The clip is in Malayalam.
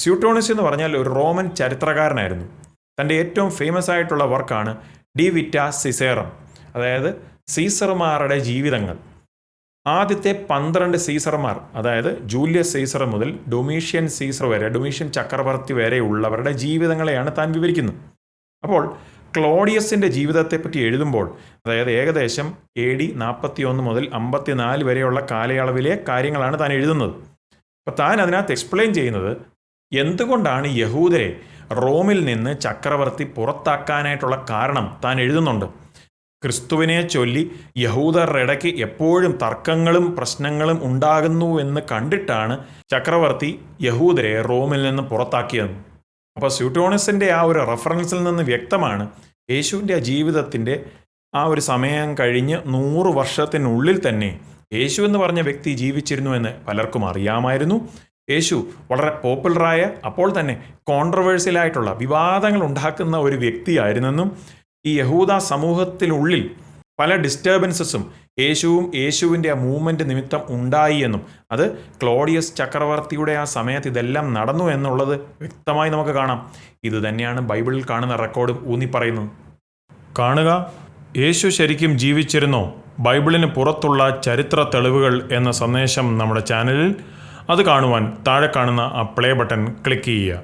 സ്യൂട്ടോണിയസ് എന്ന് പറഞ്ഞാൽ ഒരു റോമൻ ചരിത്രകാരനായിരുന്നു. തൻ്റെ ഏറ്റവും ഫേമസ് ആയിട്ടുള്ള വർക്കാണ് ഡി വിറ്റാ സിസേറം, അതായത് സീസർമാരുടെ ജീവിതങ്ങൾ. ആദ്യത്തെ 12 സീസർമാർ, അതായത് ജൂലിയസ് സീസർ മുതൽ ഡൊമീഷ്യൻ സീസർ വരെ, ഡൊമീഷ്യൻ ചക്രവർത്തി വരെയുള്ളവരുടെ ജീവിതങ്ങളെയാണ് താൻ വിവരിക്കുന്നത്. അപ്പോൾ ക്ലോഡിയസിൻ്റെ ജീവിതത്തെപ്പറ്റി എഴുതുമ്പോൾ, അതായത് ഏകദേശം AD 41 മുതൽ 54 വരെയുള്ള കാലയളവിലെ കാര്യങ്ങളാണ് താൻ എഴുതുന്നത്. അപ്പോൾ താൻ അതിനകത്ത് എക്സ്പ്ലെയിൻ ചെയ്യുന്നത് എന്തുകൊണ്ടാണ് യഹൂദരെ റോമിൽ നിന്ന് ചക്രവർത്തി പുറത്താക്കാനായിട്ടുള്ള കാരണം താൻ എഴുതുന്നുണ്ട്. ക്രിസ്തുവിനെ ചൊല്ലി യഹൂദരുടെ ഇടയ്ക്ക് എപ്പോഴും തർക്കങ്ങളും പ്രശ്നങ്ങളും ഉണ്ടാകുന്നുവെന്ന് കണ്ടിട്ടാണ് ചക്രവർത്തി യഹൂദരെ റോമിൽ നിന്ന് പുറത്താക്കിയത്. അപ്പോൾ സ്യൂട്ടോണിയസിൻ്റെ ആ ഒരു റെഫറൻസിൽ നിന്ന് വ്യക്തമാണ് യേശുവിൻ്റെ ആ ജീവിതത്തിൻ്റെ ആ ഒരു സമയം കഴിഞ്ഞ് 100 വർഷത്തിനുള്ളിൽ തന്നെ യേശു എന്ന് പറഞ്ഞ വ്യക്തി ജീവിച്ചിരുന്നുവെന്ന് പലർക്കും അറിയാമായിരുന്നു. യേശു വളരെ പോപ്പുലറായ, അപ്പോൾ തന്നെ കോൺട്രവേഴ്സ്യലായിട്ടുള്ള, വിവാദങ്ങൾ ഉണ്ടാക്കുന്ന ഒരു വ്യക്തിയായിരുന്നെന്നും ഈ യഹൂദ സമൂഹത്തിനുള്ളിൽ പല ഡിസ്റ്റർബൻസസും യേശുവിൻ്റെ ആ മൂവ്മെൻറ്റ് നിമിത്തം ഉണ്ടായി എന്നും അത് ക്ലോഡിയസ് ചക്രവർത്തിയുടെ ആ സമയത്ത് ഇതെല്ലാം നടന്നു എന്നുള്ളത് വ്യക്തമായി നമുക്ക് കാണാം. ഇത് തന്നെയാണ് ബൈബിളിൽ കാണുന്ന റെക്കോർഡും ഊന്നിപ്പറയുന്നത്. കാണുക, യേശു ശരിക്കും ജീവിച്ചിരുന്നോ, ബൈബിളിന് പുറത്തുള്ള ചരിത്ര തെളിവുകൾ എന്ന സന്ദേശം നമ്മുടെ ചാനലിൽ. അത് കാണുവാൻ താഴെ കാണുന്ന ആ പ്ലേ ബട്ടൺ ക്ലിക്ക് ചെയ്യുക.